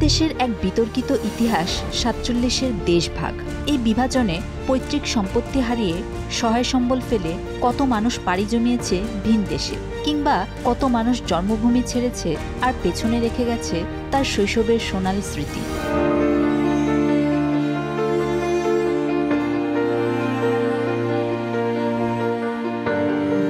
বাংলাদেশের এক বিতর্কিত ইতিহাস ৪৭-এর দেশভাগ। এই বিভাজনে পৈতৃক সম্পত্তি হারিয়ে সহায় সম্বল ফেলে কত মানুষ পাড়ি জমিয়েছে ভিন দেশে, কিংবা কত মানুষ জন্মভূমি ছেড়েছে আর পেছনে রেখে গেছে তার শৈশবের সোনালী স্মৃতি।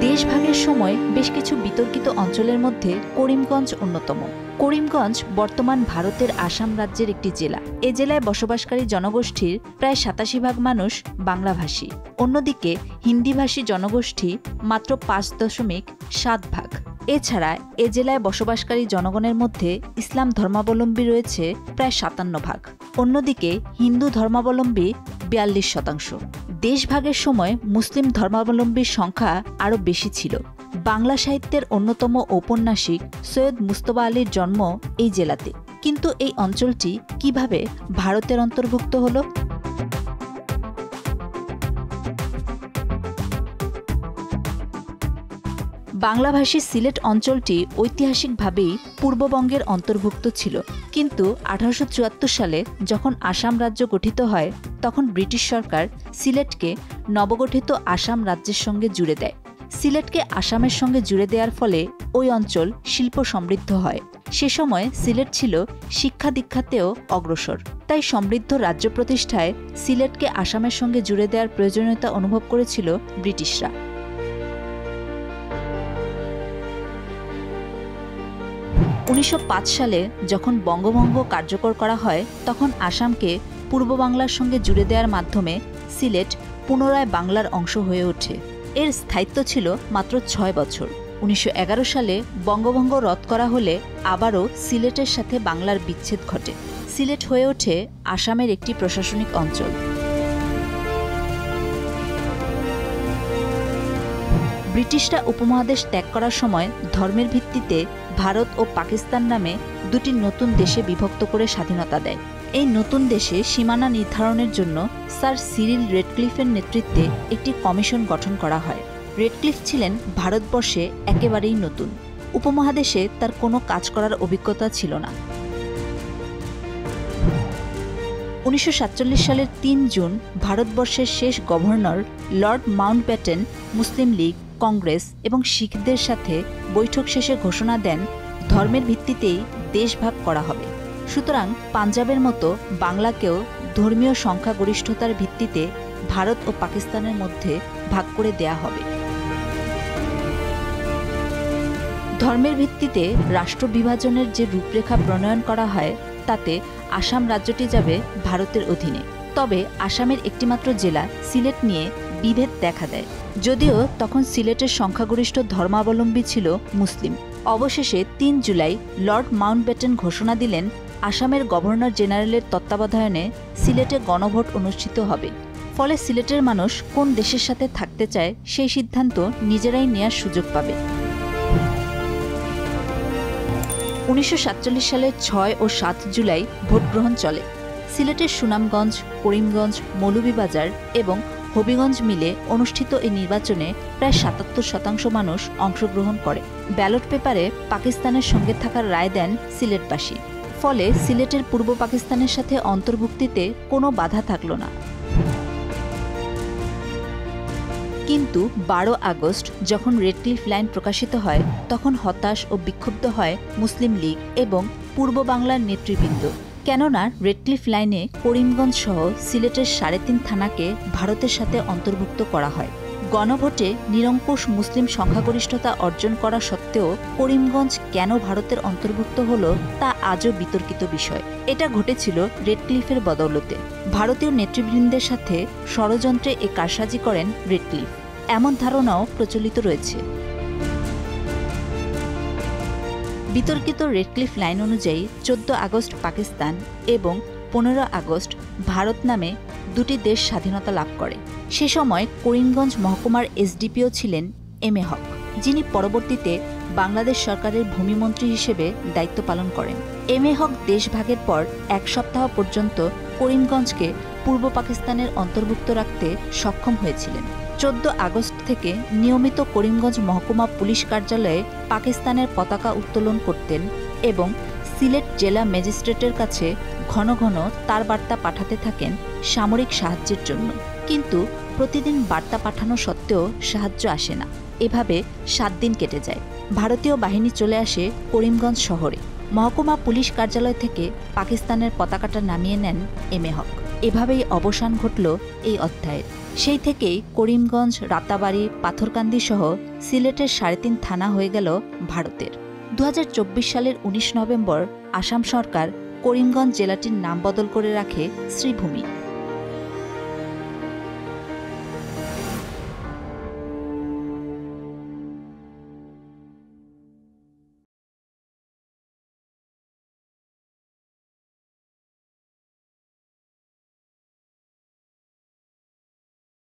দেশভাগের সময় বেশ কিছু বিতর্কিত অঞ্চলের মধ্যে করিমগঞ্জ অন্যতম। করিমগঞ্জ বর্তমান ভারতের আসাম রাজ্যের একটি জেলা। এ জেলায় বসবাসকারী জনগোষ্ঠীর প্রায় ৮৭% মানুষ বাংলাভাষী। অন্যদিকে হিন্দিভাষী জনগোষ্ঠী মাত্র ৫.৭%। এছাড়া এ জেলায় বসবাসকারী জনগণের মধ্যে ইসলাম ধর্মাবলম্বী রয়েছে প্রায় ৫৭%। অন্যদিকে হিন্দু ধর্মাবলম্বী ৪২%। দেশভাগের সময় মুসলিম ধর্মাবলম্বীর সংখ্যা আরও বেশি ছিল। বাংলা সাহিত্যের অন্যতম ঔপন্যাসিক সৈয়দ মুজতবা আলীর জন্ম এই জেলাতে। কিন্তু এই অঞ্চলটি কিভাবে ভারতের অন্তর্ভুক্ত হল? বাংলাভাষী সিলেট অঞ্চলটি ঐতিহাসিকভাবেই পূর্ববঙ্গের অন্তর্ভুক্ত ছিল, কিন্তু ১৮৭৪ সালে যখন আসাম রাজ্য গঠিত হয় তখন ব্রিটিশ সরকার সিলেটকে নবগঠিত আসাম রাজ্যের সঙ্গে জুড়ে দেয়। সিলেটকে আসামের সঙ্গে জুড়ে দেওয়ার ফলে ওই অঞ্চল শিল্প সমৃদ্ধ হয়। সে সময় সিলেট ছিল শিক্ষা দীক্ষাতেও অগ্রসর। তাই সমৃদ্ধ রাজ্য প্রতিষ্ঠায় সিলেটকে আসামের সঙ্গে জুড়ে দেওয়ার প্রয়োজনীয়তা অনুভব করেছিল ব্রিটিশরা। ১৯০৫ সালে যখন বঙ্গভঙ্গ কার্যকর করা হয় তখন আসামকে পূর্ব বাংলার সঙ্গে জুড়ে দেওয়ার মাধ্যমে সিলেট পুনরায় বাংলার অংশ হয়ে ওঠে। এর স্থায়িত্ব ছিল মাত্র ৬ বছর। ১৯১১ সালে বঙ্গভঙ্গ রদ করা হলে আবারও সিলেটের সাথে বাংলার বিচ্ছেদ ঘটে। সিলেট হয়ে ওঠে আসামের একটি প্রশাসনিক অঞ্চল। ব্রিটিশরা উপমহাদেশ ত্যাগ করার সময় ধর্মের ভিত্তিতে ভারত ও পাকিস্তান নামে দুটি নতুন দেশে বিভক্ত করে স্বাধীনতা দেয়। এই নতুন দেশে সীমানা নির্ধারণের জন্য স্যার সিরিল রেডক্লিফের নেতৃত্বে একটি কমিশন গঠন করা হয়। রেডক্লিফ ছিলেন ভারতবর্ষে একেবারেই নতুন। উপমহাদেশে তার কোনো কাজ করার অভিজ্ঞতা ছিল না। ১৯৪৭ সালের ৩ জুন ভারতবর্ষের শেষ গভর্নর লর্ড মাউন্টব্যাটেন মুসলিম লীগ, কংগ্রেস এবং শিখদের সাথে বৈঠক শেষে ঘোষণা দেন ধর্মের ভিত্তিতেই দেশভাগ করা হবে। সুতরাং পাঞ্জাবের মতো বাংলাকেও ধর্মীয় সংখ্যাগরিষ্ঠতার ভিত্তিতে ভারত ও পাকিস্তানের মধ্যে ভাগ করে দেয়া হবে। ধর্মের ভিত্তিতে রাষ্ট্র বিভাজনের যে রূপরেখা প্রণয়ন করা হয় তাতে আসাম রাজ্যটি যাবে ভারতের অধীনে। তবে আসামের একটিমাত্র জেলা সিলেট নিয়ে বিভেদ দেখা দেয়, যদিও তখন সিলেটের সংখ্যাগরিষ্ঠ ধর্মাবলম্বী ছিল মুসলিম। অবশেষে ৩ জুলাই লর্ড মাউন্টব্যাটেন ঘোষণা দিলেন আসামের গভর্নর জেনারেলের তত্ত্বাবধানে সিলেটে গণভোট অনুষ্ঠিত হবে। ফলে সিলেটের মানুষ কোন দেশের সাথে থাকতে চায় সেই সিদ্ধান্ত নিজেরাই নেয়ার সুযোগ পাবে। ১৯৪৭ সালের ৬ ও ৭ জুলাই ভোটগ্রহণ চলে। সিলেটের সুনামগঞ্জ, করিমগঞ্জ, মৌলভীবাজার এবং হবিগঞ্জ মিলে অনুষ্ঠিত এই নির্বাচনে প্রায় ৭৭% মানুষ অংশগ্রহণ করে। ব্যালট পেপারে পাকিস্তানের সঙ্গে থাকার রায় দেন সিলেটবাসী। ফলে সিলেটের পূর্ব পাকিস্তানের সাথে অন্তর্ভুক্তিতে কোনো বাধা থাকল না। কিন্তু ১২ আগস্ট যখন রেডক্লিফ লাইন প্রকাশিত হয় তখন হতাশ ও বিক্ষুব্ধ হয় মুসলিম লীগ এবং পূর্ব বাংলার নেতৃবৃন্দ। কেননা রেডক্লিফ লাইনে করিমগঞ্জ সহ সিলেটের ৩.৫ থানাকে ভারতের সাথে অন্তর্ভুক্ত করা হয়। গণভোটে নিরঙ্কুশ মুসলিম সংখ্যাগরিষ্ঠতা অর্জন করা সত্ত্বেও করিমগঞ্জ কেন ভারতের অন্তর্ভুক্ত হল তা আজও বিতর্কিত বিষয়। এটা ঘটেছিল রেডক্লিফের বদৌলতে। ভারতীয় নেতৃবৃন্দের সাথে ষড়যন্ত্রে এ কারসাজি করেন রেডক্লিফ, এমন ধারণাও প্রচলিত রয়েছে। বিতর্কিত রেডক্লিফ লাইন অনুযায়ী ১৪ আগস্ট পাকিস্তান এবং ১৫ আগস্ট ভারত নামে দুটি দেশ স্বাধীনতা লাভ করে। সে সময় করিমগঞ্জ মহকুমার এসডিপিও ছিলেন এম এ হক, যিনি পরবর্তীতে বাংলাদেশ সরকারের ভূমিমন্ত্রী হিসেবে দায়িত্ব পালন করেন। এম এ হক দেশভাগের পর ১ সপ্তাহ পর্যন্ত করিমগঞ্জকে পূর্ব পাকিস্তানের অন্তর্ভুক্ত রাখতে সক্ষম হয়েছিলেন। ১৪ আগস্ট থেকে নিয়মিত করিমগঞ্জ মহকুমা পুলিশ কার্যালয়ে পাকিস্তানের পতাকা উত্তোলন করতেন এবং সিলেট জেলা ম্যাজিস্ট্রেটের কাছে ঘন ঘন তার বার্তা পাঠাতে থাকেন সামরিক সাহায্যের জন্য, কিন্তু প্রতিদিন বার্তা পাঠানো সত্ত্বেও সাহায্য আসে না। এভাবে 7 দিন কেটে যায়। ভারতীয় বাহিনী চলে আসে করিমগঞ্জ শহরে। মহকুমা পুলিশ কার্যালয় থেকে পাকিস্তানের পতাকাটা নামিয়ে নেন এম এ হক। এভাবেই অবসান ঘটল এই অধ্যায়ের। সেই থেকেই করিমগঞ্জ, রাতাবাড়ী, পাথরকান্দি সহ সিলেটের 3.5 থানা হয়ে গেল ভারতের। 2024 সালের 19 নভেম্বর আসাম সরকার করিমগঞ্জ জেলাটির নাম বদল করে রাখে শ্রীভূমি।